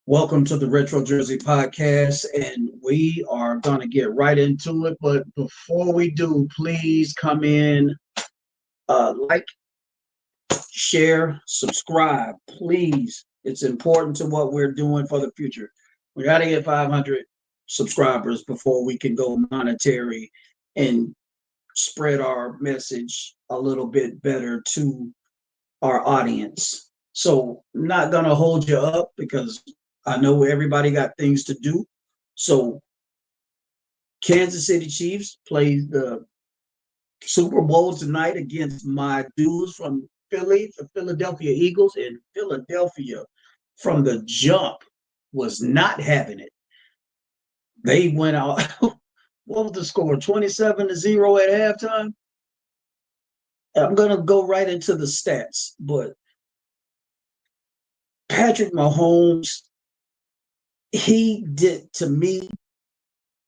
Welcome to the Retro Jersey Podcast, and we are going to get right into it. But before we do, please come in, like, share, subscribe. Please, it's important to what we're doing for the future. We got to get 500 subscribers before we can go monetary and spread our message a little bit better to our audience. So, not going to hold you up because I know everybody got things to do. So, Kansas City Chiefs play the Super Bowl tonight against my dudes from Philly, the Philadelphia Eagles, and Philadelphia from the jump was not having it. They went out. What was the score? 27-0 at halftime. I'm going to go right into the stats, but Patrick Mahomes, he did to me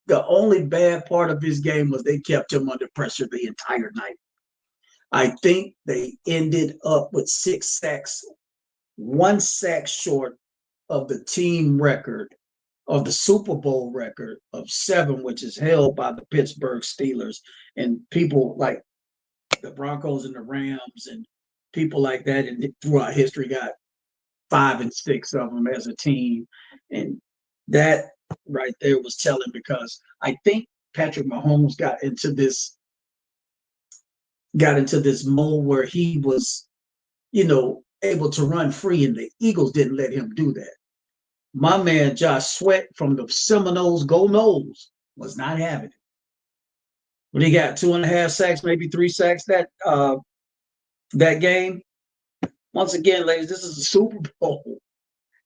the only bad part of his game was they kept him under pressure the entire night. I think they ended up with 6 sacks, 1 sack short of the team record, of the Super Bowl record of 7, which is held by the Pittsburgh Steelers. And people like the Broncos and the Rams and people like that and throughout history got 5 and 6 of them as a team. And that right there was telling because I think Patrick Mahomes got into this mode where he was, able to run free, and the Eagles didn't let him do that. My man Josh Sweat from the Seminoles, Go Noles, was not having it. When he got 2.5 sacks, maybe 3 sacks that game. Once again, ladies, this is a Super Bowl,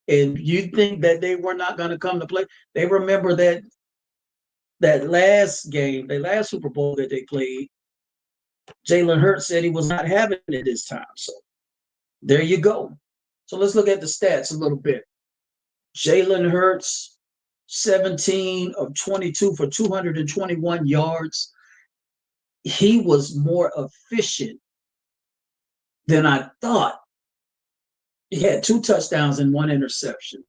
and you think that they were not going to come to play? They remember that last game, the last Super Bowl that they played. Jalen Hurts said he was not having it this time. So there you go. So let's look at the stats a little bit. Jalen Hurts, 17 of 22 for 221 yards. He was more efficient than I thought. He had 2 touchdowns and 1 interception.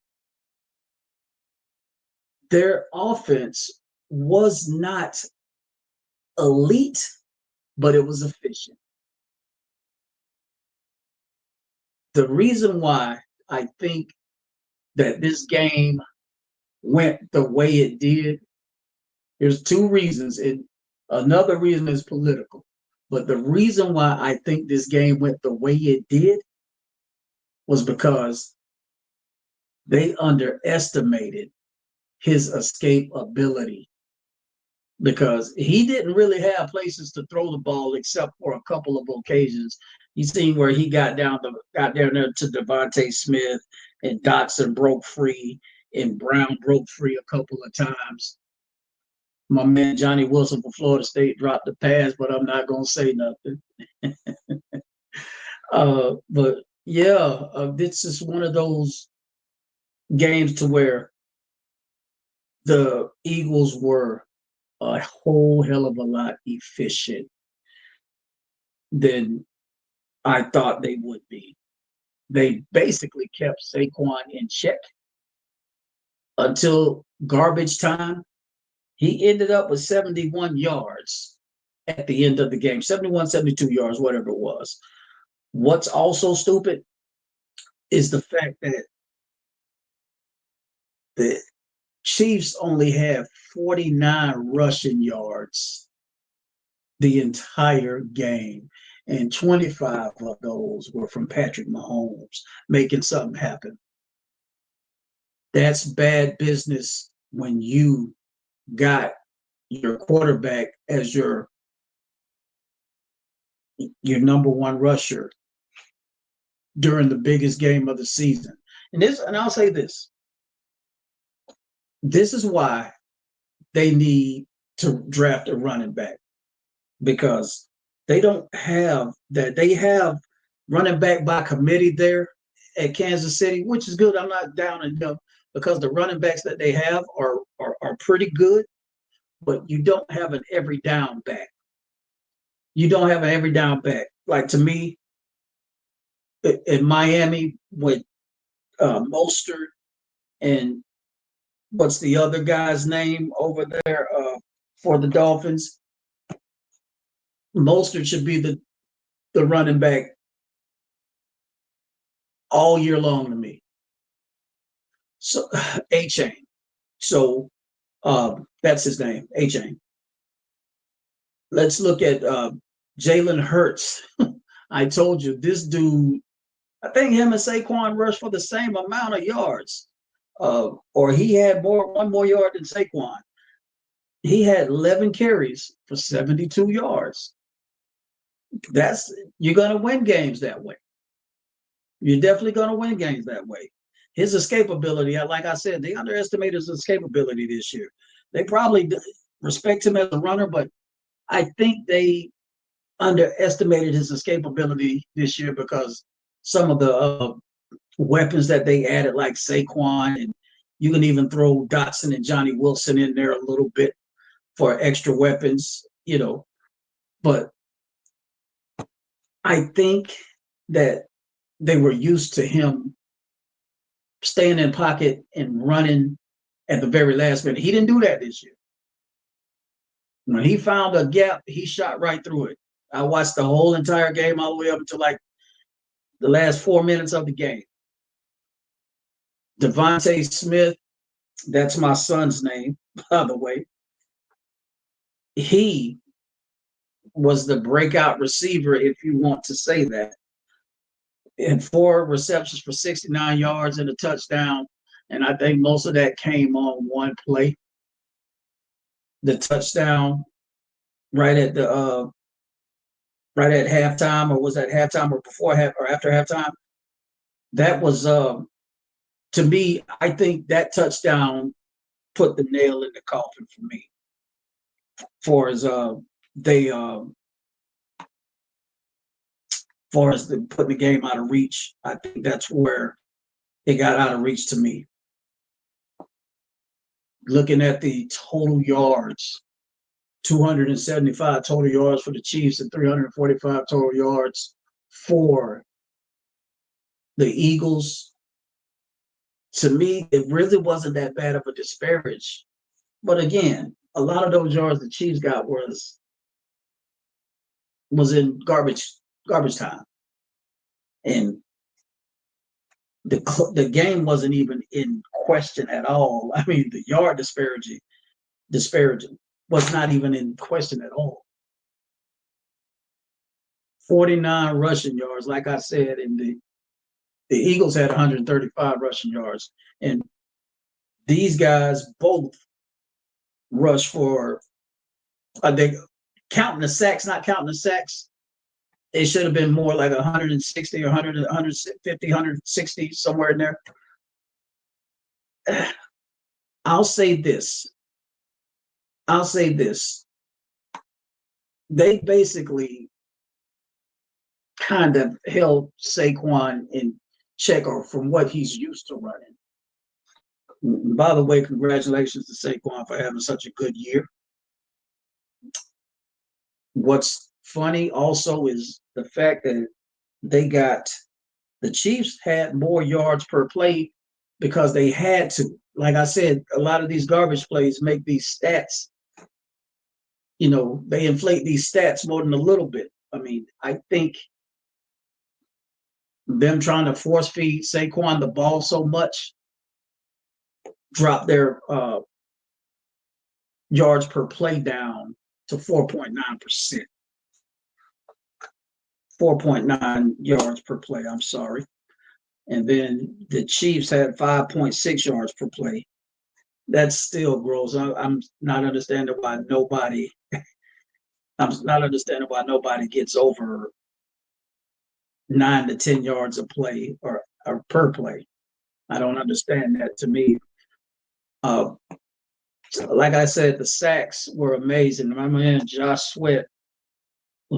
Their offense was not elite, but it was efficient. The reason why I think that this game went the way it did, there's 2 reasons. And another reason is political. But the reason why I think this game went the way it did was because they underestimated his escape ability. Because he didn't really have places to throw the ball except for a couple of occasions. You seen where he got down there to Devontae Smith, and Dotson broke free, and Brown broke free a couple of times. My man Johnny Wilson from Florida State dropped the pass, but I'm not gonna say nothing. But yeah, this is one of those games to where the Eagles were a whole hell of a lot efficient than I thought they would be. They basically kept Saquon in check until garbage time. He ended up with 71 yards at the end of the game, 71, 72 yards, whatever it was. What's also stupid is the fact that the Chiefs only have 49 rushing yards the entire game, and 25 of those were from Patrick Mahomes making something happen. That's bad business when you got your quarterback as your number one rusher during the biggest game of the season. And I'll say this. This is why they need to draft a running back, because they don't have that. They have running back by committee there at Kansas City, which is good. I'm not down on them because the running backs that they have are pretty good, but you don't have an every down back. You don't have an every down back. Like, to me, in Miami with Mostert And what's the other guy's name over there for the Dolphins? Mostert should be the running back all year long to me. So A-Chain. So that's his name, A-Chain. Let's look at Jalen Hurts. I told you this dude, I think him and Saquon rushed for the same amount of yards. Or he had one more yard than Saquon. He had 11 carries for 72 yards. You're going to win games that way. You're definitely going to win games that way. His escapability, like I said, they underestimated his escapability this year. They probably respect him as a runner, but I think they underestimated his escapability this year because some of the weapons that they added, like Saquon, and you can even throw Dotson and Johnny Wilson in there a little bit for extra weapons, But I think that they were used to him staying in pocket and running at the very last minute. He didn't do that this year. When he found a gap, he shot right through it. I watched the whole entire game all the way up until like the last 4 minutes of the game. Devontae Smith, that's my son's name, by the way. He was the breakout receiver, if you want to say that. And 4 receptions for 69 yards and a touchdown. And I think most of that came on one play. The touchdown right at halftime, or was that halftime or before half or after halftime? That was to me, I think that touchdown put the nail in the coffin for me. For as putting the game out of reach, I think that's where it got out of reach to me. Looking at the total yards, 275 total yards for the Chiefs and 345 total yards for the Eagles. To me, it really wasn't that bad of a disparage. But again, a lot of those yards the Chiefs got was in garbage time. And the game wasn't even in question at all. I mean, the yard disparaging was not even in question at all. 49 rushing yards, like I said, and the Eagles had 135 rushing yards. And these guys both rushed for, they counting the sacks, not counting the sacks, it should have been more like 160 or 100, 150, 160, somewhere in there. I'll say this. They basically kind of held Saquon in check, or from what he's used to running. By the way, congratulations to Saquon for having such a good year. What's funny also is the fact that the Chiefs had more yards per play because they had to. Like I said, a lot of these garbage plays make these stats, they inflate these stats more than a little bit. I mean, I think them trying to force feed Saquon the ball so much dropped their yards per play down to 4.9%. 4.9 yards per play, I'm sorry. And then the Chiefs had 5.6 yards per play. That still grows. I'm not understanding why nobody gets over 9 to 10 yards a play or per play. I don't understand that. To me, like I said, the sacks were amazing. My man Josh Sweat,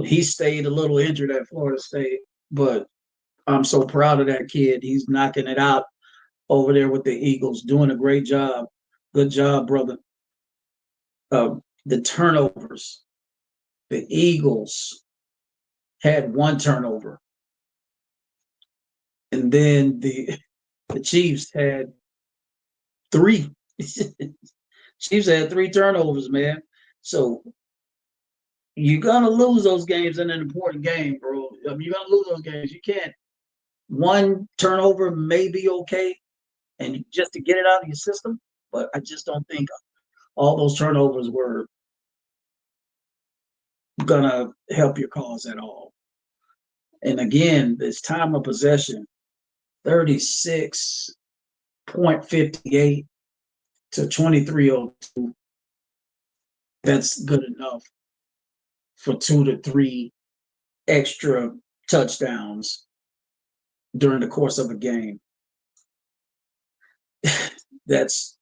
he stayed a little injured at Florida State, but I'm so proud of that kid. He's knocking it out over there with the Eagles, doing a great job. Good job, brother. The turnovers, the Eagles had 1 turnover. And then the Chiefs had 3. Chiefs had 3 turnovers, man. So you're gonna lose those games in an important game, bro. I mean, you're gonna lose those games. You can't. One turnover may be okay, and just to get it out of your system, but I just don't think all those turnovers were gonna help your cause at all. And again, this time of possession, 36.58 to 23:02. That's good enough for 2 to 3 extra touchdowns during the course of a game. That's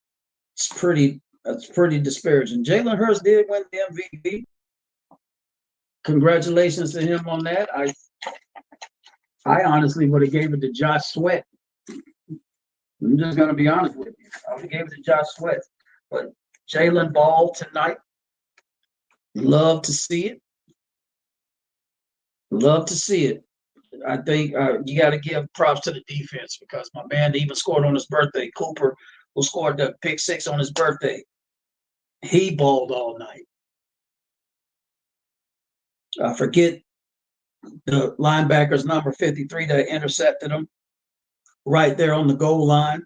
pretty disparaging. Jalen Hurts did win the MVP. Congratulations to him on that. I honestly would have gave it to Josh Sweat. I'm just gonna be honest with you. I would have gave it to Josh Sweat. But Jalen ball tonight. Love to see it. Love to see it. I think you got to give props to the defense because my man even scored on his birthday. Cooper, who scored the pick 6 on his birthday, he balled all night. I forget the linebacker's number 53 that intercepted him right there on the goal line.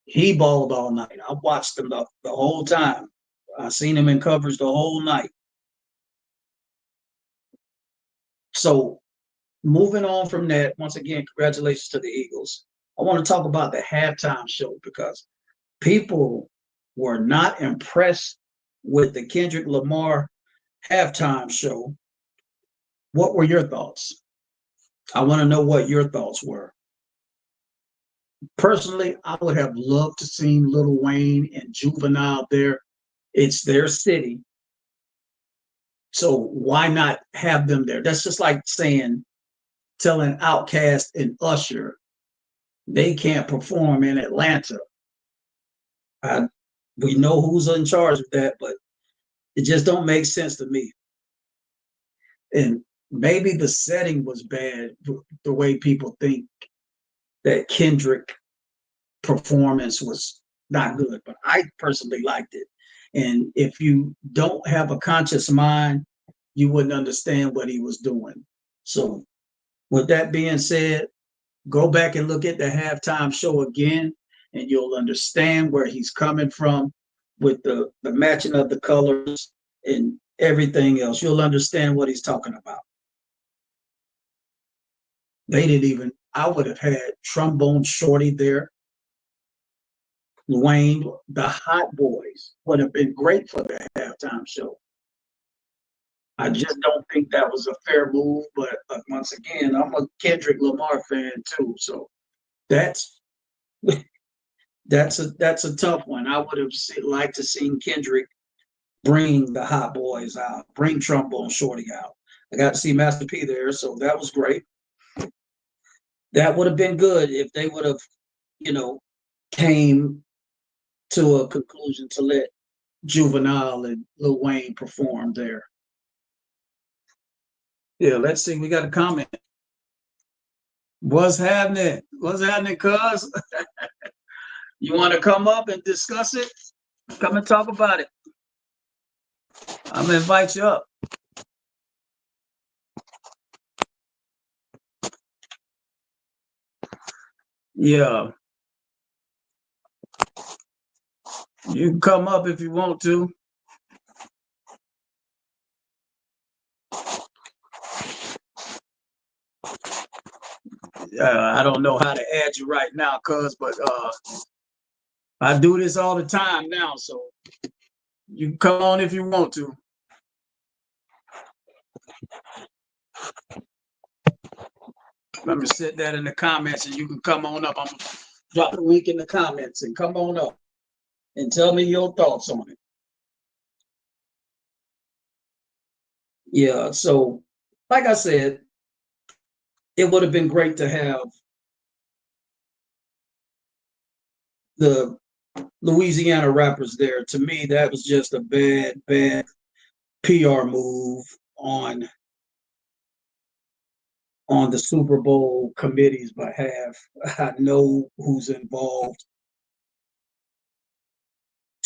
He balled all night. I watched him the whole time. I seen him in coverage the whole night. So moving on from that, once again, congratulations to the Eagles. I want to talk about the halftime show because people were not impressed with the Kendrick Lamar halftime show. What were your thoughts? I want to know what your thoughts were. Personally, I would have loved to see Lil Wayne and Juvenile there. It's their city. So why not have them there? That's just like telling Outkast and Usher they can't perform in Atlanta. We know who's in charge of that, but it just don't make sense to me. And maybe the setting was bad, the way people think that Kendrick performance was not good, but I personally liked it. And if you don't have a conscious mind, you wouldn't understand what he was doing. So with that being said, go back and look at the halftime show again, and you'll understand where he's coming from with the matching of the colors and everything else. You'll understand what he's talking about. They didn't even, I would have had Trombone Shorty there. Wayne, the Hot Boys would have been great for the halftime show. I just don't think that was a fair move, but once again, I'm a Kendrick Lamar fan too, so that's that's a tough one. I would have liked to seen Kendrick bring the Hot Boys out, bring Trombone Shorty out. I got to see Master P there, so that was great. That would have been good if they would have, came to a conclusion to let Juvenile and Lil Wayne perform there. Yeah, let's see. We got a comment. What's happening? What's happening, cuz? You want to come up and discuss it? Come and talk about it. I'm going to invite you up. Yeah. You can come up if you want to. I don't know how to add you right now, cuz, but I do this all the time now, so you can come on if you want to. Let me set that in the comments and you can come on up. I'm going to drop the link in the comments and come on up and tell me your thoughts on it. Yeah, so like I said, it would have been great to have the Louisiana rappers there. To me, that was just a bad PR move on the Super Bowl committee's behalf. I know who's involved.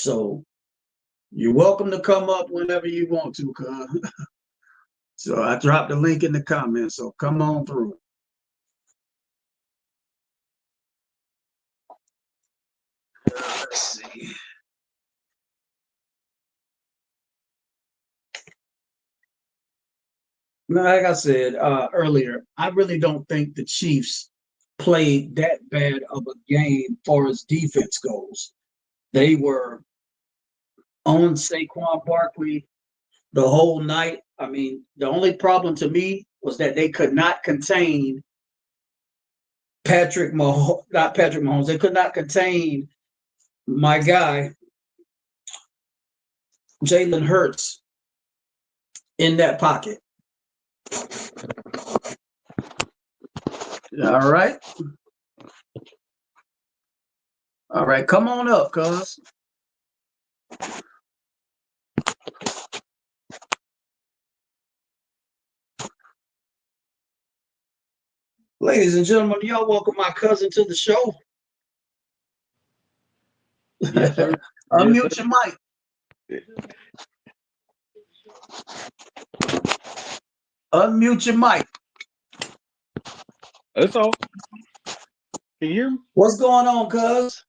So you're welcome to come up whenever you want to, cuz. So I dropped the link in the comments. So come on through. Let's see. Like I said earlier, I really don't think the Chiefs played that bad of a game far as defense goes. They were on Saquon Barkley the whole night. I mean, the only problem to me was that they could not contain not Patrick Mahomes. They could not contain my guy, Jalen Hurts, in that pocket. All right. All right. Come on up, cuz. Ladies and gentlemen, y'all welcome my cousin to the show. Yes, sir. Unmute your mic. Unmute your mic. That's all. Can you hear me? What's going on, cuz?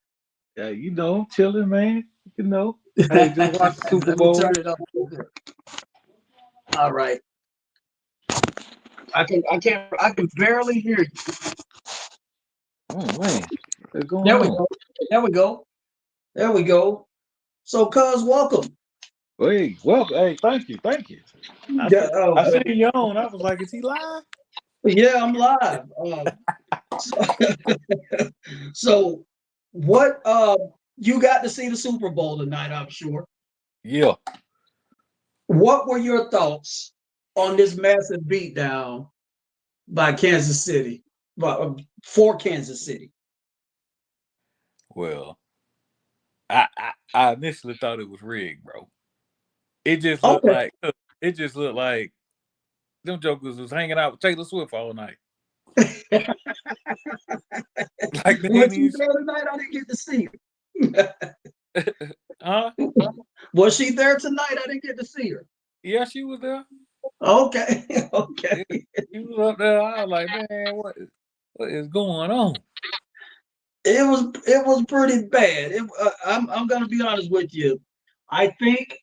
Yeah, you know, chilling, man. You know. Hey, just watch the Super Bowl. Let me turn it up. All right. I can barely hear you. Oh man. What's going There on? we go. There we go. There we go. So, cuz, welcome. Hey, well, hey, thank you. I seen you on. I was like, is he live? Yeah, I'm live. So what you got to see the Super Bowl tonight, I'm sure. Yeah. What were your thoughts on this massive beatdown by Kansas City, for Kansas City? Well, I initially thought it was rigged, bro. It just looked like them jokers was hanging out with Taylor Swift all night. Like Was she there tonight? I didn't get to see her. Huh? Was she there tonight? I didn't get to see her. Yeah, she was there. Okay. Okay. She was up there. I was like, man, what is going on? It was pretty bad. I'm gonna be honest with you. I think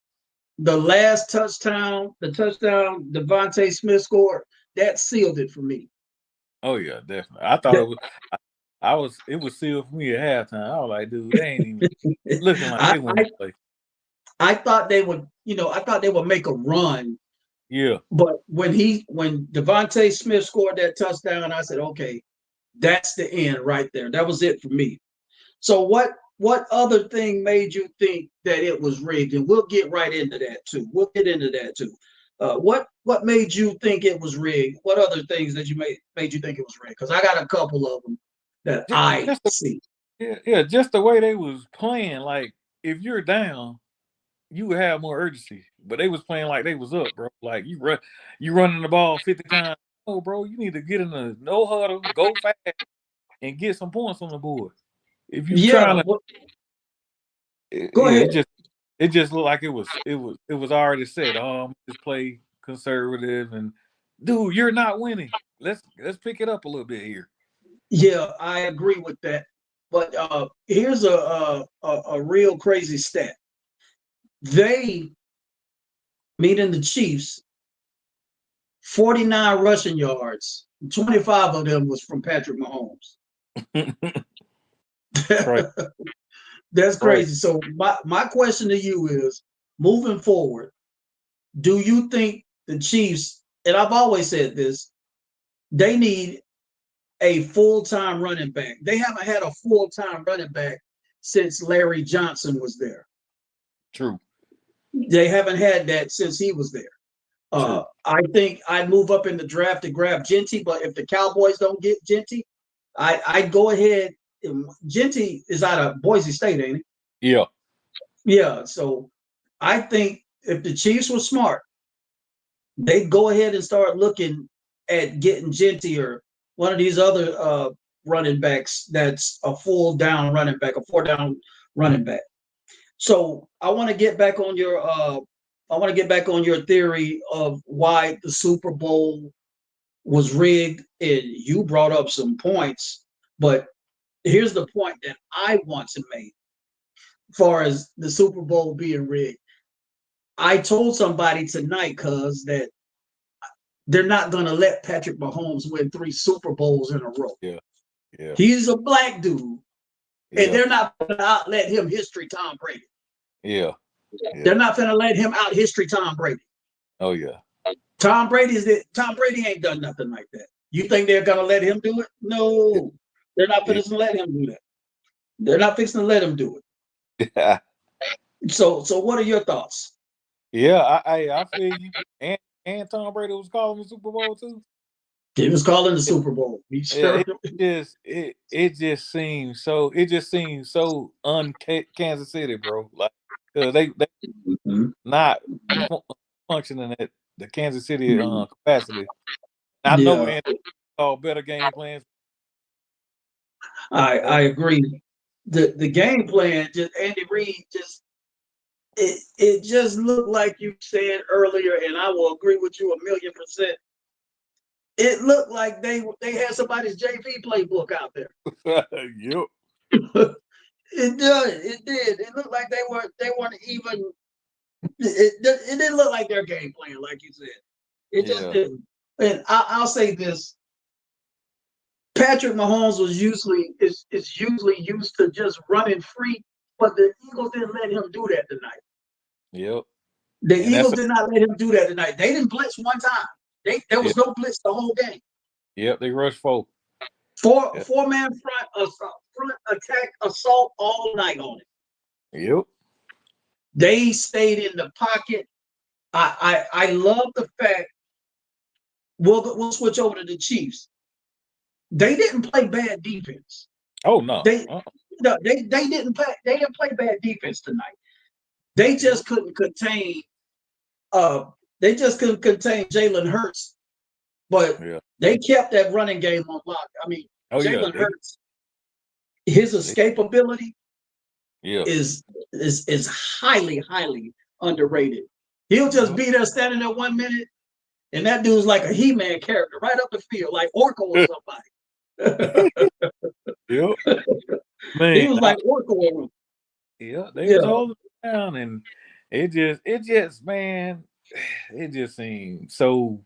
the last touchdown, the touchdown DeVonta Smith scored, that sealed it for me. Oh yeah, definitely. I thought it was sealed for me at halftime. I was like, dude, they ain't even looking like they want to play. I thought they would, I thought they would make a run. Yeah. But when DeVonta Smith scored that touchdown, I said, okay, that's the end right there. That was it for me. So what other thing made you think that it was rigged? And we'll get right into that too. We'll get into that too. What made you think it was rigged? What other things that you made you think it was rigged? Because I got a couple of them that I see. Yeah, just the way they was playing. Like if you're down, you would have more urgency. But they was playing like they was up, bro. Like you running the ball 50 times. Oh, bro, you need to get in the no huddle, go fast, and get some points on the board. If you trying to, go ahead. It just looked like it was already set. Just play conservative and dude, you're not winning. Let's pick it up a little bit here. Yeah, I agree with that. But here's a real crazy stat. They, meeting the Chiefs, 49 rushing yards, 25 of them was from Patrick Mahomes. Right. That's crazy. So my question to you is, moving forward, do you think the Chiefs, and I've always said this, they need a full-time running back? They haven't had a full-time running back since Larry Johnson was there. True. They haven't had that since he was there. I think I'd move up in the draft to grab Genty, but if the Cowboys don't get Genty, I'd go ahead. Genty is out of Boise State, ain't he? Yeah. Yeah. So I think if the Chiefs were smart, they'd go ahead and start looking at getting Genty or one of these other running backs that's a full down running back, a 4-down running back. So I want to get back on your theory of why the Super Bowl was rigged, and you brought up some points, but here's the point that I want to make as far as the Super Bowl being rigged. I told somebody tonight, cuz, that they're not going to let Patrick Mahomes win 3 Super Bowls in a row. Yeah. Yeah. He's a black dude, and Yeah. they're not going to outlet him history Tom Brady. Yeah. They're not going to let him out history Tom Brady. Oh yeah. Tom Brady ain't done nothing like that. You think they're going to let him do it? No. They're not Yeah. fixing to let him do that. They're not fixing to let him do it. Yeah. So what are your thoughts? Yeah, I feel you. And Tom Brady was calling the Super Bowl too. He was calling the Super Bowl. He sure. It just seems so Kansas City, bro. Like, cause they not functioning at the Kansas City capacity. I know Yeah. Andy saw better game plans. I agree. The game plan, just Andy Reid, just it just looked like you said earlier, and I will agree with you 1,000,000%. It looked like they had somebody's JV playbook out there. Yep. It did. It did. It looked like they weren't even. It didn't look like their game plan, like you said. It just didn't. And I'll say this: Patrick Mahomes is usually used to just running free, but the Eagles didn't let him do that tonight. Yep. The Eagles did not let him do that tonight. They didn't blitz one time. There was no blitz the whole game. Yep, they rushed 4. Four-man front attack assault all night on it. Yep. They stayed in the pocket. I love the fact. We'll switch over to the Chiefs. They didn't play bad defense. Oh no. They didn't play bad defense tonight. They just couldn't contain Jalen Hurts, but they kept that running game on lock. I mean, Jalen Hurts, his escapability is highly, highly underrated. He'll just be there standing there 1 minute, and that dude's like a He-Man character right up the field, like Orko or somebody. Yep. Man, he was like Orko with him. Yeah, they was holding down, and it just man, it just seemed so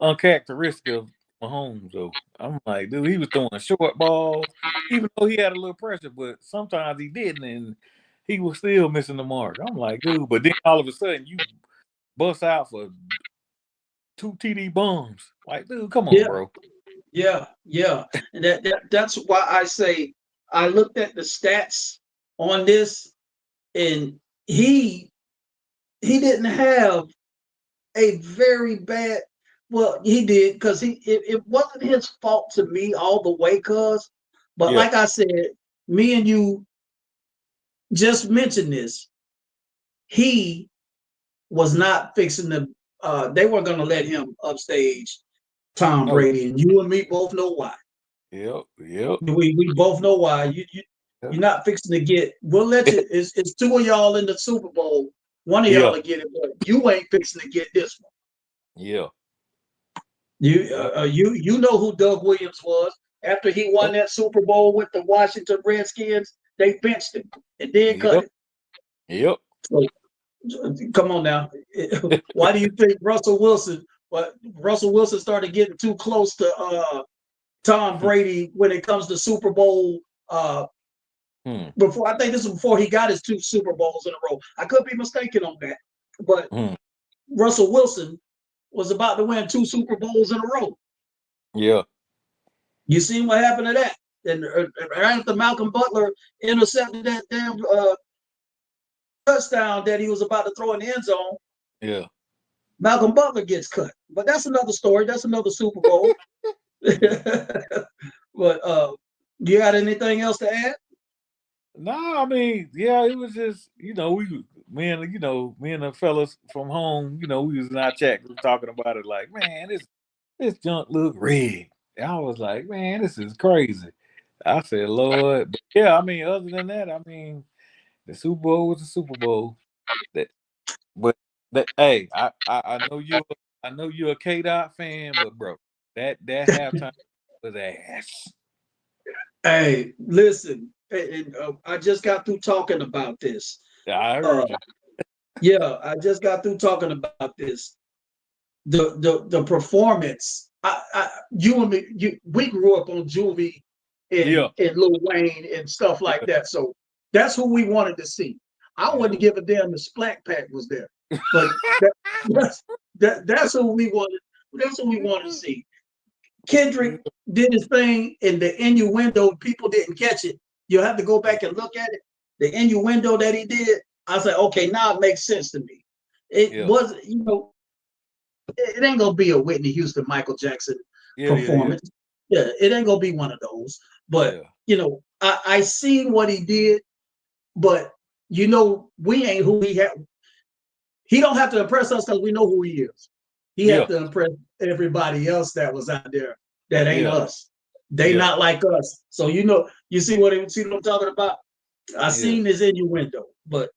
uncharacteristic of Mahomes. Though I'm like, dude, he was throwing short balls, even though he had a little pressure, but sometimes he didn't, and he was still missing the mark. I'm like, dude, but then all of a sudden you bust out for 2 TD bombs. Like, dude, come on, bro. Yeah. And that's why I say I looked at the stats on this, and he didn't have a very bad. Well, he did, because it wasn't his fault to me all the way, but like I said, me and you just mentioned this. He was not fixing the. They weren't going to let him upstage Tom Brady, and you and me both know why. Yep. We both know why. You're not fixing to get. We'll let you. It's 2 of y'all in the Super Bowl. One of y'all will get it, but you ain't fixing to get this one. Yeah. You know who Doug Williams was. After he won that Super Bowl with the Washington Redskins, they benched him and then cut him. Yep. So, come on now. Why do you think Russell Wilson started getting too close to Tom Brady when it comes to Super Bowl? Before, I think this was before he got his 2 Super Bowls in a row. I could be mistaken on that, but Russell Wilson was about to win 2 Super Bowls in a row. Yeah. You seen what happened to that? And right after Malcolm Butler intercepted that damn touchdown that he was about to throw in the end zone, Malcolm Butler gets cut. But that's another story. That's another Super Bowl. But you got anything else to add? No, I mean, it was just, me and the fellas from home, we was in our chat group talking about it, like, man, this junk look rigged. And I was like, man, this is crazy. I said, Lord. But I mean, other than that, I mean, The Super Bowl was the Super Bowl. But hey, I know you're a K Dot fan, but bro, that halftime was ass. Hey, listen, I just got through talking about this. I heard you. Yeah, I just got through talking about this. The performance. You and me, we grew up on Juvie Yeah. and Lil Wayne and stuff like that. So that's who we wanted to see. I wouldn't give a damn if Splat Pack was there, but that's who we wanted. That's what we wanted to see. Kendrick did his thing, and the innuendo, people didn't catch it. You have to go back and look at it. The innuendo that he did, I was like, okay, now it makes sense to me. It was, it ain't gonna be a Whitney Houston, Michael Jackson performance. Yeah, it ain't gonna be one of those. But I seen what he did, but we ain't who he had. He don't have to impress us because we know who he is. He have to impress everybody else that was out there that ain't us. They not like us. So you see what I'm talking about? I seen his innuendo, but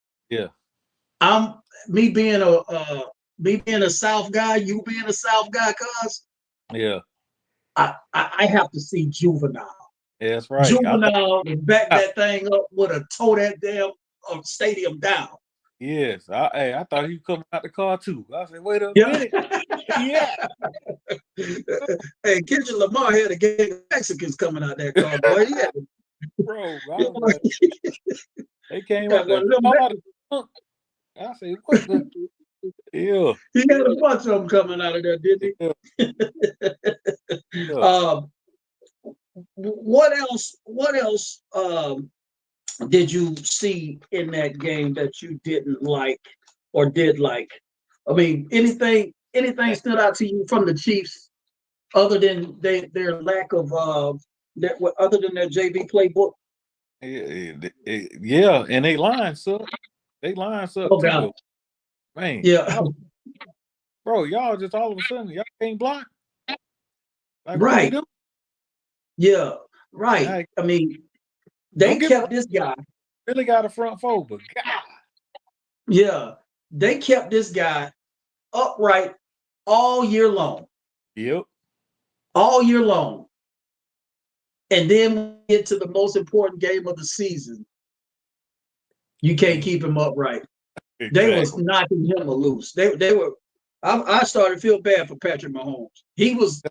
I'm me being a South guy, you being a South guy, cuz I have to see Juvenile. Yeah, that's right. Juvenile back that thing up with a toe that damn stadium down. Yes, I thought he was coming out the car too. I said, wait a minute. Hey, Kendrick Lamar had a gang of Mexicans coming out that car, boy. Bro, they came out there. I said, what the? Yeah. He had a bunch of them coming out of there, didn't he? What else did you see in that game that you didn't like or did like? I mean, anything stood out to you from the Chiefs other than their lack of other than their JV playbook? Yeah, and they lines up. They lines up too, though. Man. Yeah. Bro, y'all just all of a sudden y'all can't block. Like, right. Yeah, right. Like, I mean, they kept this guy. Really got a front four, but God. Yeah, they kept this guy upright all year long. Yep. All year long. And then we get to the most important game of the season. You can't keep him upright. Exactly. They was knocking him loose. They were. I started to feel bad for Patrick Mahomes. He was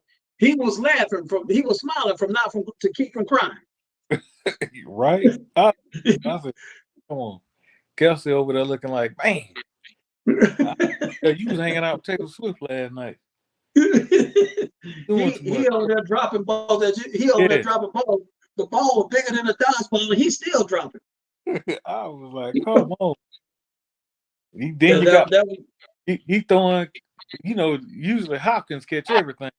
laughing he was smiling to keep from crying. Right. I said, come on. Kelsey over there looking like, man. You was hanging out with Taylor Swift last night. he over there dropping balls. He over there dropping balls. The ball was bigger than a dodgeball, and he's still dropping. I was like, come on. He throwing, usually Hopkins catch everything.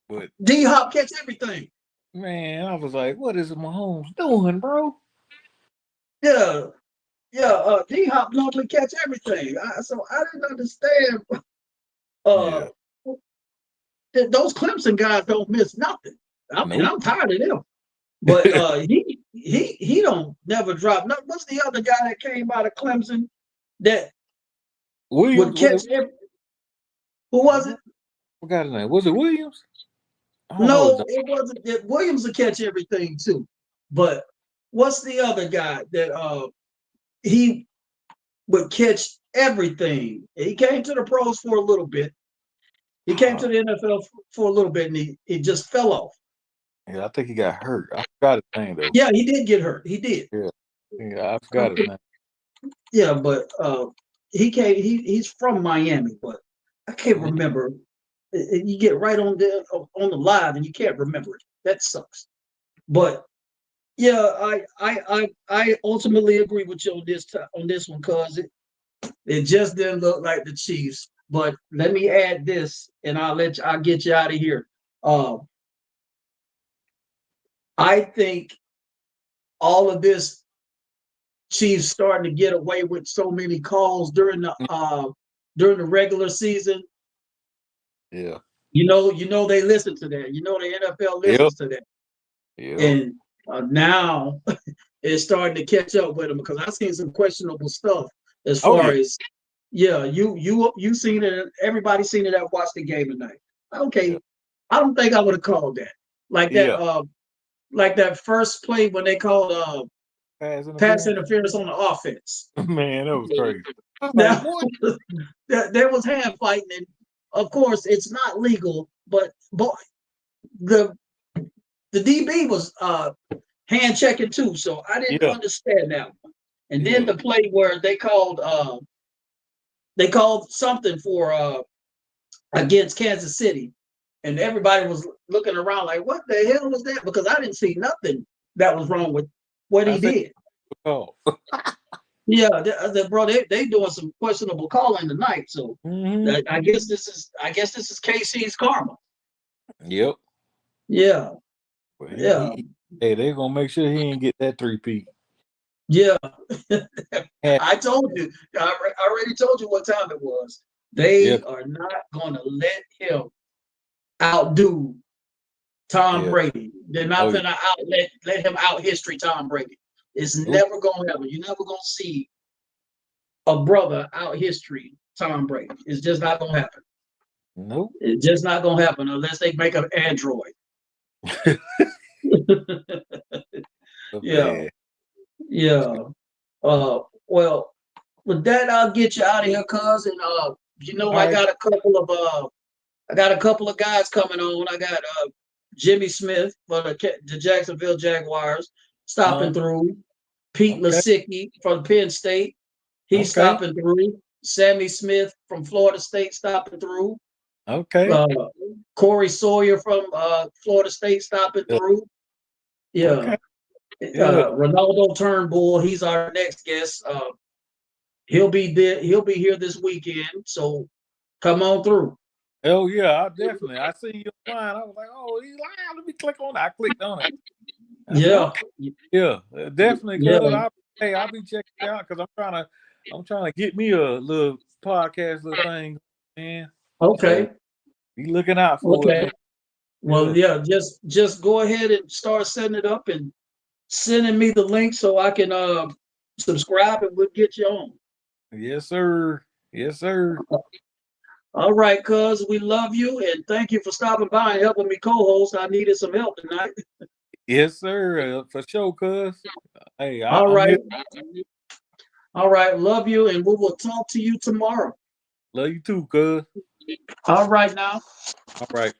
But D-Hop catch everything. Man, I was like, what is Mahomes doing, bro? Yeah. D-Hop normally catch everything. So I didn't understand. Those Clemson guys don't miss nothing. I'm tired of them. But he don't never drop. What's the other guy that came out of Clemson that would catch every? Who was it? Forgot his name. Was it Williams? No, it wasn't. Williams would catch everything too. But what's the other guy that he would catch everything? He came to the pros for a little bit. He came to the NFL for a little bit, and he just fell off. Yeah, I think he got hurt. I forgot his name though. Yeah, he did get hurt. He did. Yeah, I forgot his name. Yeah, but he came. He's from Miami, but I can't remember. You get right on the live, and you can't remember it. That sucks. But yeah, I ultimately agree with you on this one, cause it just didn't look like the Chiefs. But let me add this, and I'll get you out of here. I think all of this Chiefs starting to get away with so many calls during the regular season. Yeah. You know they listen to that. The NFL listens to that. Yeah. And now is starting to catch up with him because I've seen some questionable stuff as Oh far yeah, as you seen it. Everybody seen it that watched the game tonight. yeah, Okay, I don't think I would have called that yeah. like that first play when they called Pass pass interference. interference on the offense. Man, that was crazy. I was like, Now what? there was hand fighting, and of course it's not legal, but the the DB was hand checking too, so I didn't Yeah, understand that one. And then yeah. the play where they called something for against Kansas City, and everybody was looking around like, "What the hell was that?" Because I didn't see nothing that was wrong with what I he said, did. oh. Yeah, bro, they doing some questionable calling tonight. So Hmm. I guess this is KC's karma. Yep. Yeah, But yeah, hey, they're gonna make sure he ain't get that 3-peat. yeah. Yeah, I told you. I already told you what time it was. yeah, They are not going to let him outdo Tom yeah. Brady. They're not Oh yeah. going to let him out history Tom Brady. It's Nope. never going to happen. You're never going to see a brother out history Tom Brady. It's just not going to happen. Nope. It's just not going to happen unless they make an android. Yeah, Man. yeah. Well, with that, I'll get you out of here, cuz. And All I right. got a couple of guys coming on. I got Jimmy Smith for the Jacksonville Jaguars stopping Uh, through. Pete okay. Lasicki from Penn State, he's Okay. stopping through. Sammy Smith from Florida State stopping through. Okay. Uh, Corey Sawyer from Florida State stopping Yeah. through. Yeah. Okay. Yeah. Ronaldo Turnbull, he's our next guest. He'll be there. He'll be here this weekend. So come on through. Oh yeah. I definitely. I see you online. I was like, oh, he's live. Let me click on it. I clicked on it. I said, Yeah. okay. Yeah. Definitely. Yeah. Cause I'll be checking it out because I'm trying to get me a little podcast, little thing, man. So Okay. be looking out for it, Okay. man. Well, Yeah. yeah, just go ahead and start setting it up and sending me the link so I can subscribe and we'll get you on. Yes, sir. Yes, sir. All right, cuz we love you and thank you for stopping by and helping me co-host. I needed some help tonight. Yes, sir. For sure, cuz. Hey, All I'm here. right. All right. Love you and we will talk to you tomorrow. Love you too, cuz. All right now. All right.